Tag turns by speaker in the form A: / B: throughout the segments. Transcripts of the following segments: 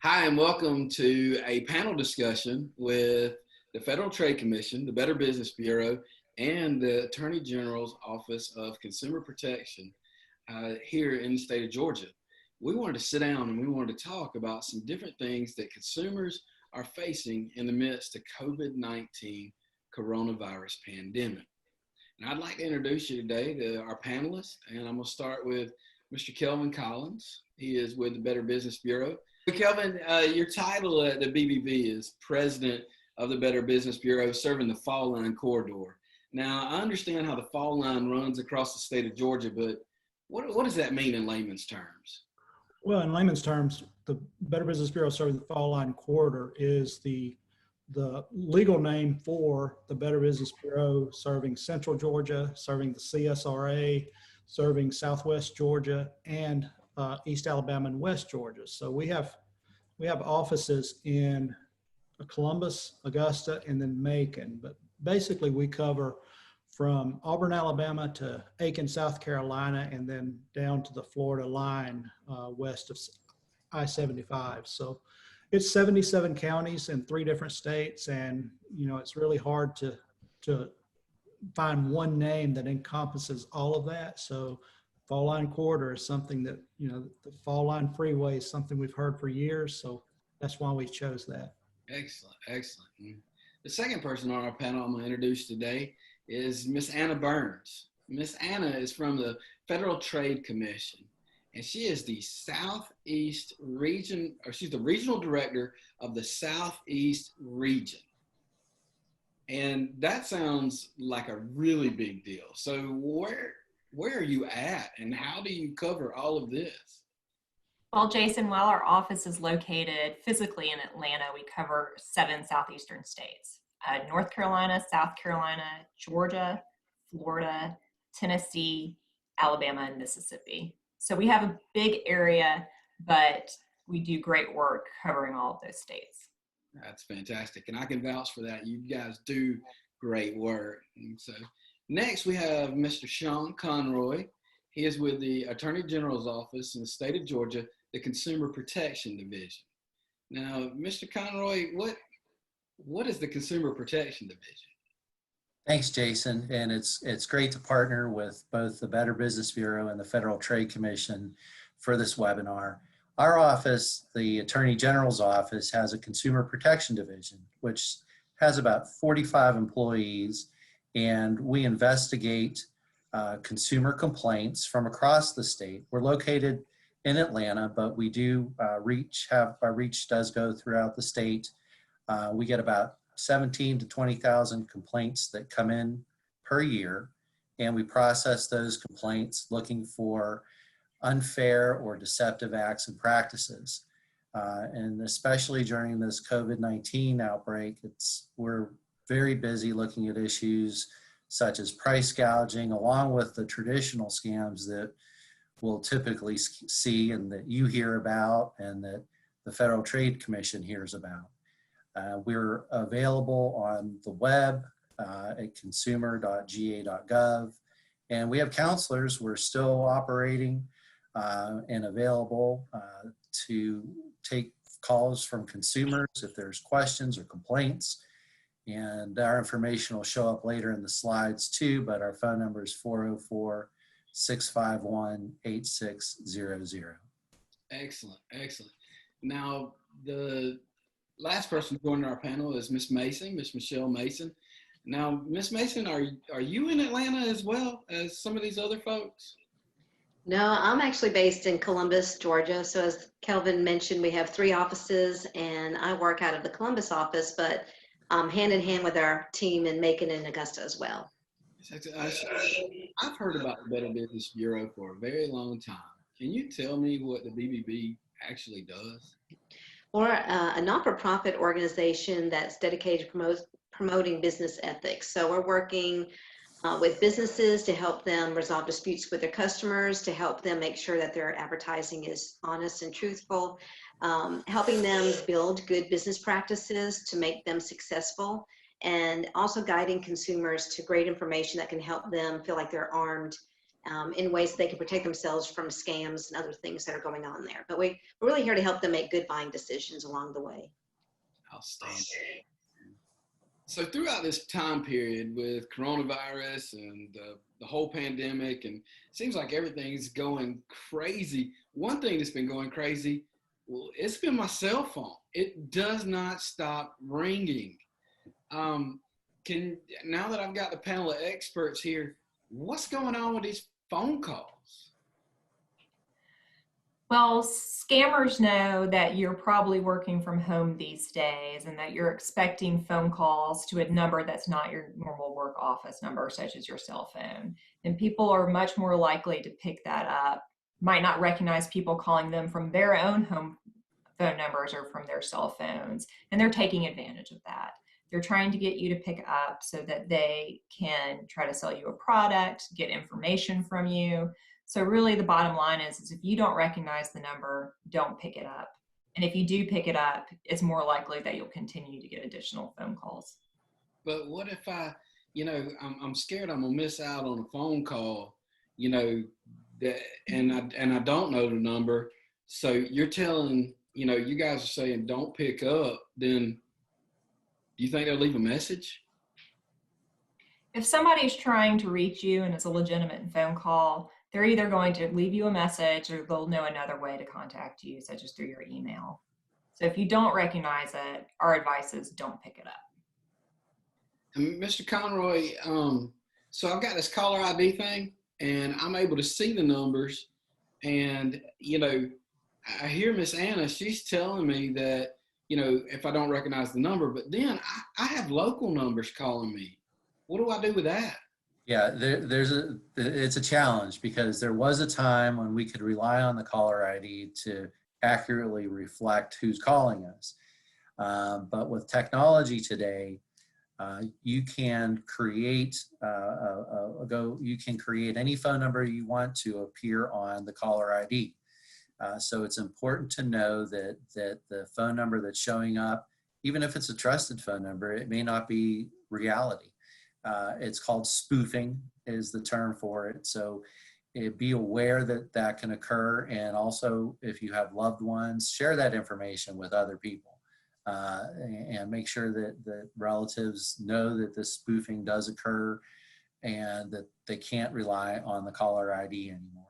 A: Hi, and welcome to a panel discussion with the Federal Trade Commission, the Better Business Bureau, and the Attorney General's Office of Consumer Protection here in the state of Georgia. We wanted to sit down and we wanted to talk about some different things that consumers are facing in the midst of COVID-19 coronavirus pandemic. And I'd like to introduce you today to our panelists, and I'm going to start with Mr. Kelvin Collins. He is with the Better Business Bureau. Kelvin, your title at the BBB is President of the Better Business Bureau, serving the Fall Line Corridor. Now, I understand how the Fall Line runs across the state of Georgia, but what does that mean in layman's terms?
B: Well, in layman's terms, the Better Business Bureau serving the Fall Line Corridor is the legal name for the Better Business Bureau serving Central Georgia, serving the CSRA, serving Southwest Georgia, and East Alabama and West Georgia. So we have offices in Columbus, Augusta, and then Macon. But basically, we cover from Auburn, Alabama to Aiken, South Carolina, and then down to the Florida line west of I-75. So it's 77 counties in 3 different states, and it's really hard to find one name that encompasses all of that. So Fall Line Corridor is something that, the Fall Line Freeway is something we've heard for years, so that's why we chose that.
A: Excellent, excellent. The second person on our panel I'm going to introduce today is Miss Anna Burns. Miss Anna is from the Federal Trade Commission, and she is the Southeast Region, or she's the Regional Director of the Southeast Region. And that sounds like a really big deal. So where are you at, and how do you cover all of this?
C: Well, Jason, while our office is located physically in Atlanta, we cover 7 southeastern states: North Carolina, South Carolina, Georgia, Florida, Tennessee, Alabama, and Mississippi. So we have a big area, but we do great work covering all of those states.
A: That's fantastic, and I can vouch for that. You guys do great work. And so next, we have Mr. Sean Conroy. He is with the Attorney General's Office in the state of Georgia, the Consumer Protection Division. Now, Mr. Conroy, what is the Consumer Protection Division?
D: Thanks, Jason. And it's great to partner with both the Better Business Bureau and the Federal Trade Commission for this webinar. Our office, the Attorney General's Office, has a Consumer Protection Division, which has about 45 employees, and we investigate consumer complaints from across the state. We're located in Atlanta, but we do our reach does go throughout the state. We get about 17 to 20,000 complaints that come in per year, and we process those complaints looking for unfair or deceptive acts and practices. And especially during this COVID-19 outbreak, we're very busy looking at issues such as price gouging, along with the traditional scams that we'll typically see and that you hear about and that the Federal Trade Commission hears about. We're available on the web at consumer.ga.gov, and we have counselors. We're still operating and available to take calls from consumers if there's questions or complaints. And our information will show up later in the slides too, but our phone number is 404-651-8600.
A: Excellent, excellent. Now, the last person joining our panel is Miss Mason, Miss Michelle Mason. Now, Miss Mason, are you in Atlanta as well as some of these other folks?
E: No, I'm actually based in Columbus, Georgia. So as Kelvin mentioned, we have 3 offices, and I work out of the Columbus office, but hand in hand with our team in Macon and Augusta as well.
A: I've heard about the Better Business Bureau for a very long time. Can you tell me what the BBB actually does?
E: We're a not-for-profit organization that's dedicated to promoting business ethics. So we're working with businesses to help them resolve disputes with their customers, to help them make sure that their advertising is honest and truthful, helping them build good business practices to make them successful, and also guiding consumers to great information that can help them feel like they're armed in ways that they can protect themselves from scams and other things that are going on there. But we're really here to help them make good buying decisions along the way.
A: Outstanding. So throughout this time period with coronavirus and the whole pandemic, and it seems like everything's going crazy. One thing that's been going crazy, well, it's been my cell phone. It does not stop ringing. Now that I've got the panel of experts here, what's going on with these phone calls?
C: Well, scammers know that you're probably working from home these days and that you're expecting phone calls to a number that's not your normal work office number, such as your cell phone. And people are much more likely to pick that up, might not recognize people calling them from their own home phone numbers or from their cell phones, and they're taking advantage of that. They're trying to get you to pick up so that they can try to sell you a product, get information from you. So really the bottom line is if you don't recognize the number, don't pick it up. And if you do pick it up, it's more likely that you'll continue to get additional phone calls.
A: But what if I'm scared I'm gonna miss out on a phone call, that and I don't know the number. So you're telling, you guys are saying don't pick up, then do you think they'll leave a message?
C: If somebody's trying to reach you and it's a legitimate phone call, they're either going to leave you a message or they'll know another way to contact you, such as through your email. So if you don't recognize it, our advice is don't pick it up.
A: And Mr. Conroy, so I've got this caller ID thing and I'm able to see the numbers, and, I hear Miss Anna, she's telling me that, if I don't recognize the number, but then I have local numbers calling me. What do I do with that?
D: Yeah, it's a challenge because there was a time when we could rely on the caller ID to accurately reflect who's calling us. But with technology today, you can create any phone number you want to appear on the caller ID. So it's important to know that the phone number that's showing up, even if it's a trusted phone number, it may not be reality. It's called spoofing is the term for it. So be aware that that can occur. And also, if you have loved ones, share that information with other people and make sure that relatives know that this spoofing does occur and that they can't rely on the caller ID anymore.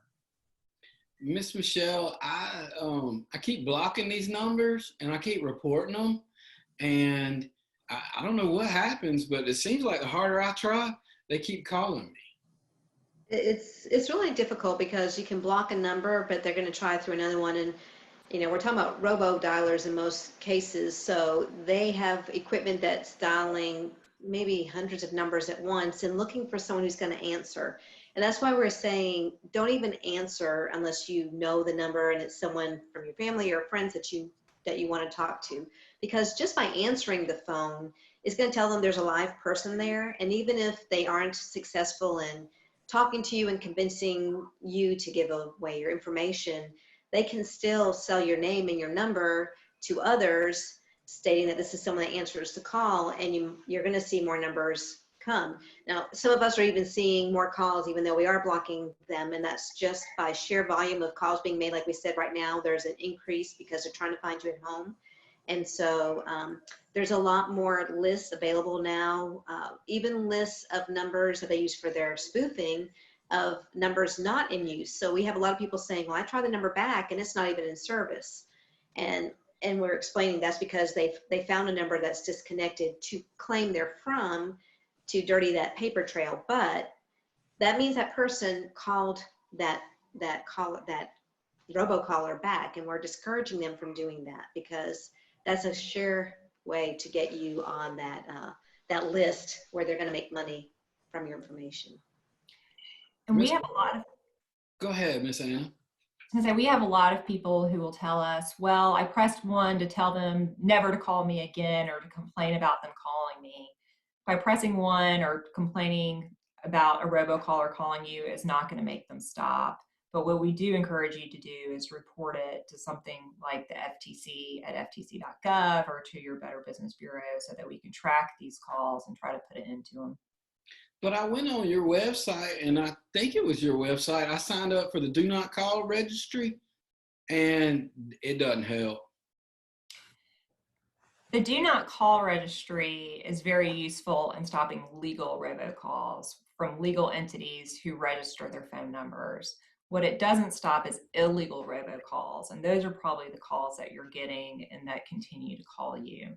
A: Miss Michelle, I keep blocking these numbers and I keep reporting them, and I don't know what happens, but it seems like the harder I try, they keep calling me.
E: It's really difficult because you can block a number, but they're going to try through another one. And, we're talking about robo-dialers in most cases. So they have equipment that's dialing maybe hundreds of numbers at once and looking for someone who's going to answer. And that's why we're saying don't even answer unless you know the number and it's someone from your family or friends that you want to talk to. Because just by answering the phone is going to tell them there's a live person there. And even if they aren't successful in talking to you and convincing you to give away your information, they can still sell your name and your number to others, stating that this is someone that answers the call, and you're going to see more numbers come. Now, some of us are even seeing more calls, even though we are blocking them, and that's just by sheer volume of calls being made. Like we said, right now, there's an increase because they're trying to find you at home. And so there's a lot more lists available now, even lists of numbers that they use for their spoofing of numbers not in use. So we have a lot of people saying, well, I tried the number back and it's not even in service. And we're explaining that's because they found a number that's disconnected to claim they're from, to dirty that paper trail. But that means that person called that robocaller back, and we're discouraging them from doing that because that's a sure way to get you on that list where they're going to make money from your information.
C: And we have a lot of.
A: Go ahead, Miss Anna.
C: We have a lot of people who will tell us, well, I pressed 1 to tell them never to call me again or to complain about them calling me. By pressing 1 or complaining about a robocaller calling you is not going to make them stop. But what we do encourage you to do is report it to something like the FTC at ftc.gov or to your Better Business Bureau so that we can track these calls and try to put it into them.
A: But I went on your website, and I think it was your website. I signed up for the Do Not Call registry, and it doesn't help.
C: The Do Not Call registry is very useful in stopping legal robocalls from legal entities who register their phone numbers. What it doesn't stop is illegal robocalls, and those are probably the calls that you're getting and that continue to call you.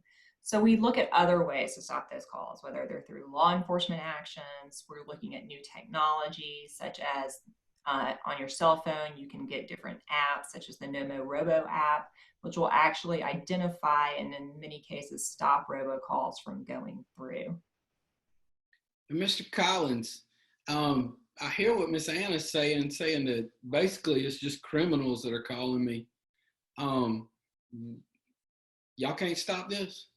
C: So we look at other ways to stop those calls, whether they're through law enforcement actions. We're looking at new technologies, such as on your cell phone, you can get different apps, such as the Nomo Robo app, which will actually identify and in many cases stop robocalls from going through.
A: And Mr. Collins, I hear what Miss Anna's saying that basically it's just criminals that are calling me. Y'all can't stop this?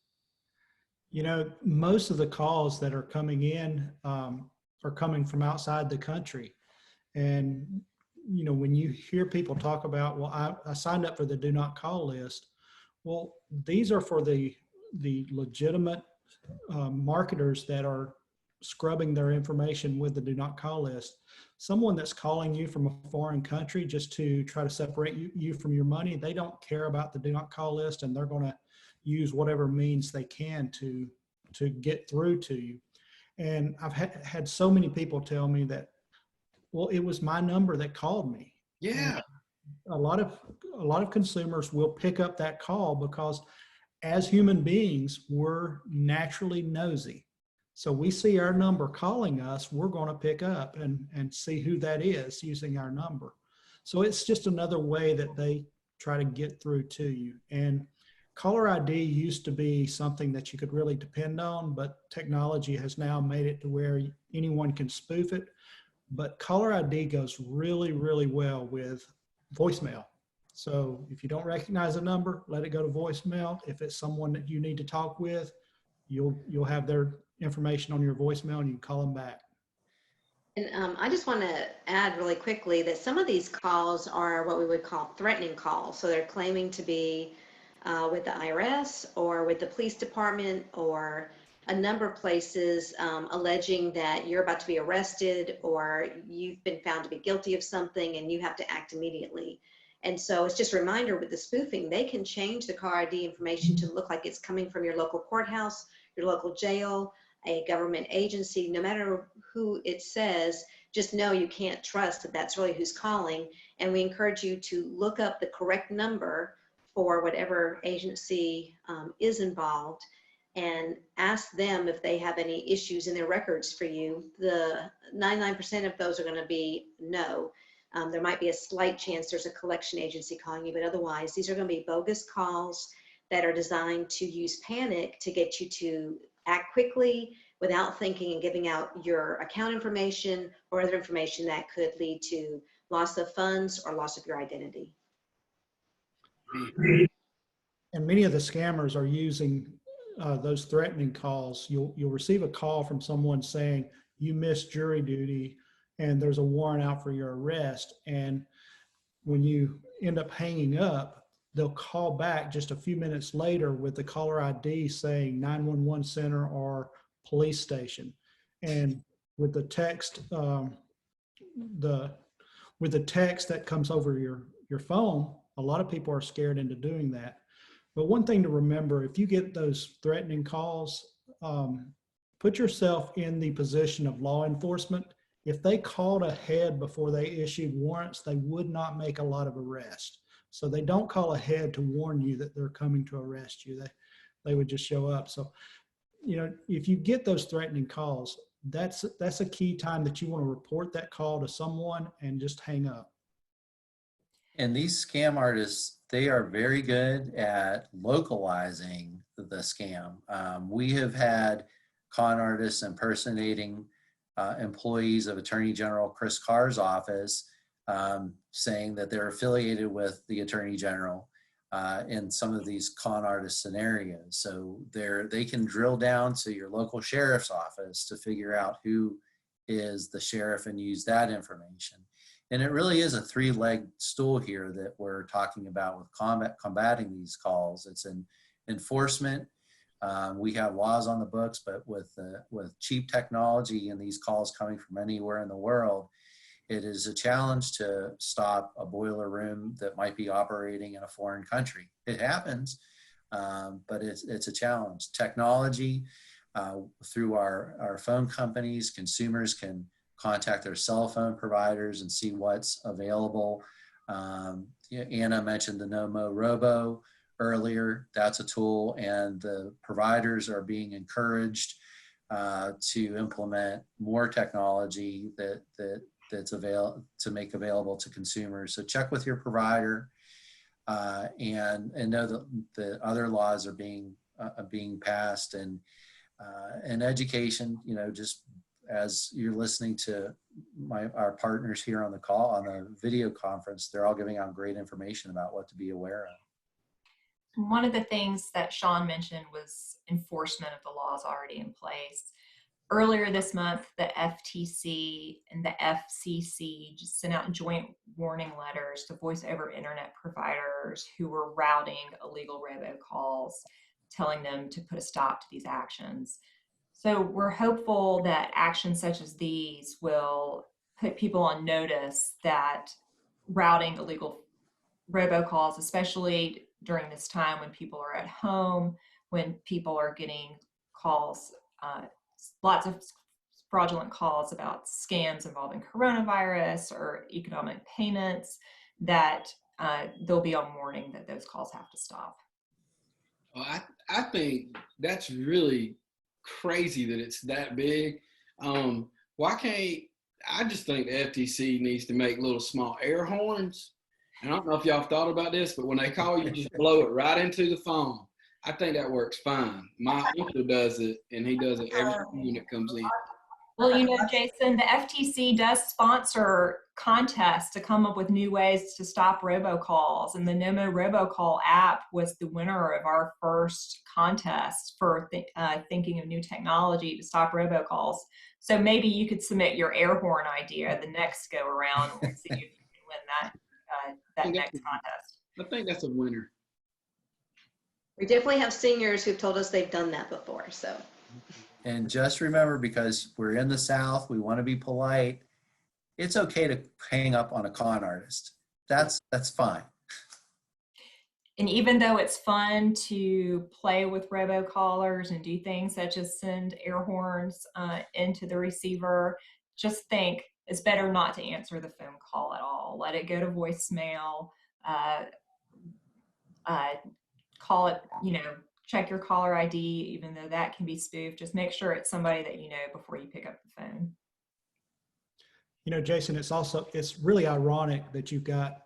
B: You know, most of the calls that are coming in are coming from outside the country. And, you know, when you hear people talk about, well, I signed up for the do not call list. Well, these are for the legitimate marketers that are scrubbing their information with the do not call list. Someone that's calling you from a foreign country just to try to separate you from your money, they don't care about the do not call list, and they're going to use whatever means they can to get through to you. And I've had so many people tell me that, well, it was my number that called me.
A: Yeah.
B: And a lot of consumers will pick up that call because as human beings, we're naturally nosy. So we see our number calling us, we're going to pick up and see who that is using our number. So it's just another way that they try to get through to you. And caller ID used to be something that you could really depend on, but technology has now made it to where anyone can spoof it. But caller ID goes really, really well with voicemail. So if you don't recognize a number, let it go to voicemail. If it's someone that you need to talk with, you'll have their information on your voicemail and you can call them back.
E: And I just want to add really quickly that some of these calls are what we would call threatening calls. So they're claiming to be with the IRS or with the police department or a number of places alleging that you're about to be arrested or you've been found to be guilty of something and you have to act immediately. And so it's just a reminder with the spoofing, they can change the caller ID information to look like it's coming from your local courthouse, your local jail, a government agency. No matter who it says, just know you can't trust that that's really who's calling. And we encourage you to look up the correct number for whatever agency is involved and ask them if they have any issues in their records for you. The 99% of those are going to be no. There might be a slight chance there's a collection agency calling you, but otherwise these are going to be bogus calls that are designed to use panic to get you to act quickly without thinking and giving out your account information or other information that could lead to loss of funds or loss of your identity.
B: And many of the scammers are using those threatening calls. You'll receive a call from someone saying you missed jury duty and there's a warrant out for your arrest. And when you end up hanging up, they'll call back just a few minutes later with the caller ID saying 911 center or police station. And with the text, with the text that comes over your phone, a lot of people are scared into doing that. But one thing to remember, if you get those threatening calls, put yourself in the position of law enforcement. If they called ahead before they issued warrants, they would not make a lot of arrests. So they don't call ahead to warn you that they're coming to arrest you. They would just show up. So, you know, if you get those threatening calls, that's a key time that you want to report that call to someone and just hang up.
D: And these scam artists, they are very good at localizing the scam. We have had con artists impersonating employees of Attorney General Chris Carr's office, saying that they're affiliated with the Attorney General in some of these con artist scenarios. So they can drill down to your local sheriff's office to figure out who is the sheriff and use that information. And it really is a three-legged stool here that we're talking about with combating these calls. It's an enforcement, We have laws on the books, but with cheap technology and these calls coming from anywhere in the world, it is a challenge to stop a boiler room that might be operating in a foreign country. It happens, but it's a challenge. Technology, through our phone companies, consumers can contact their cell phone providers and see what's available. Anna mentioned the NoMo Robo earlier. That's a tool, and the providers are being encouraged to implement more technology that's available to make available to consumers. So check with your provider, and know that the other laws are being passed, and education. Just as you're listening to our partners here on the call, on the video conference, they're all giving out great information about what to be aware of.
C: One of the things that Sean mentioned was enforcement of the laws already in place. Earlier this month, the FTC and the FCC just sent out joint warning letters to voice over internet providers who were routing illegal robocalls, telling them to put a stop to these actions. So we're hopeful that actions such as these will put people on notice that routing illegal robocalls, especially during this time when people are at home, when people are getting calls, lots of fraudulent calls about scams involving coronavirus or economic payments, that there'll be a warning that those calls have to stop.
A: Well, I think that's really crazy that it's that big. Why can't, I just think the FTC needs to make little small air horns. And I don't know if y'all thought about this, but when they call you, just blow it right into the phone. I think that works fine. My uncle does it, and he does it every time when it comes in.
C: Well, Jason, the FTC does sponsor contests to come up with new ways to stop robocalls, and the NoMo Robocall app was the winner of our first contest for thinking of new technology to stop robocalls. So maybe you could submit your air horn idea the next go around. We'll see if you can win that next contest.
A: I think that's a winner.
E: We definitely have seniors who've told us they've done that before, so.
D: And just remember, because we're in the South, we want to be polite. It's okay to hang up on a con artist. That's fine.
C: And even though it's fun to play with robocallers and do things such as send air horns into the receiver, just think it's better not to answer the phone call at all. Let it go to voicemail. Call it, check your caller ID, even though that can be spoofed. Just make sure it's somebody that you know before you pick up the phone.
B: Jason, it's really ironic that you've got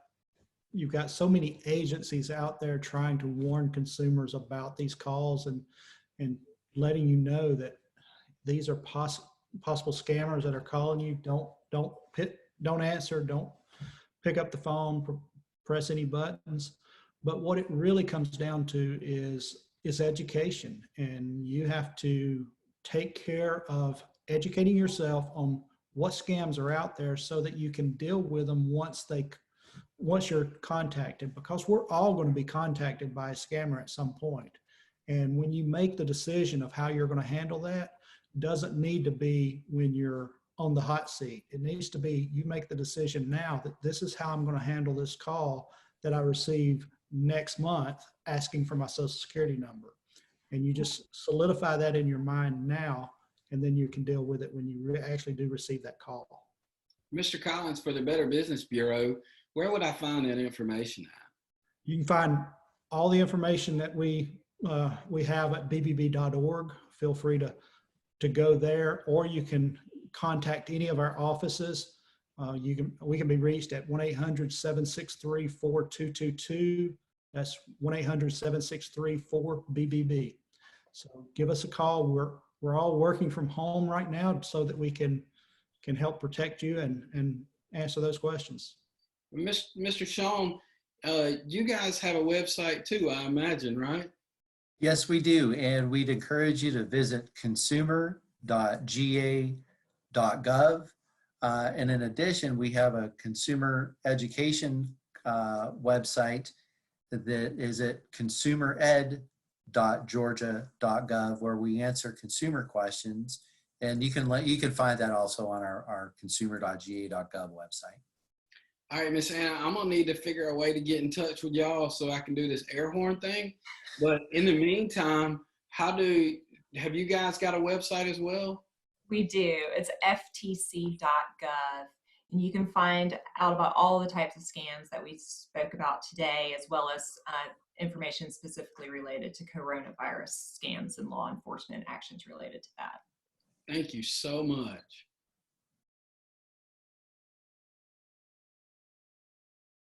B: so many agencies out there trying to warn consumers about these calls and letting you know that these are possible scammers that are calling you. Don't answer, don't pick up the phone, press any buttons. But what it really comes down to is education, and you have to take care of educating yourself on what scams are out there so that you can deal with them once you're contacted, because we're all going to be contacted by a scammer at some point. And when you make the decision of how you're going to handle that, doesn't need to be when you're on the hot seat. It needs to be, you make the decision now that this is how I'm going to handle this call that I receive next month asking for my social security number. And you just solidify that in your mind now, and then you can deal with it when you actually do receive that call.
A: Mr. Collins, for the Better Business Bureau, where would I find that information at?
B: You can find all the information that we have at bbb.org. Feel free to go there, or you can contact any of our offices. We can be reached at 1-800-763-4222. That's 1-800-763-4BBB. So give us a call. We're all working from home right now so that we can help protect you and answer those questions.
A: Mr. Sean, you guys have a website too, I imagine, right?
D: Yes, we do. And we'd encourage you to visit consumer.ga.gov. And in addition, we have a consumer education website that is at consumered.ga.gov. ftc.georgia.gov, where we answer consumer questions. And you can find that also on our consumer.ga.gov website.
A: All right, Miss Anna, I'm gonna need to figure a way to get in touch with y'all so I can do this air horn thing. But in the meantime, have you guys got a website as well?
C: We do. It's ftc.gov. And you can find out about all the types of scams that we spoke about today, as well as information specifically related to coronavirus scams and law enforcement actions related to that.
A: Thank you so much.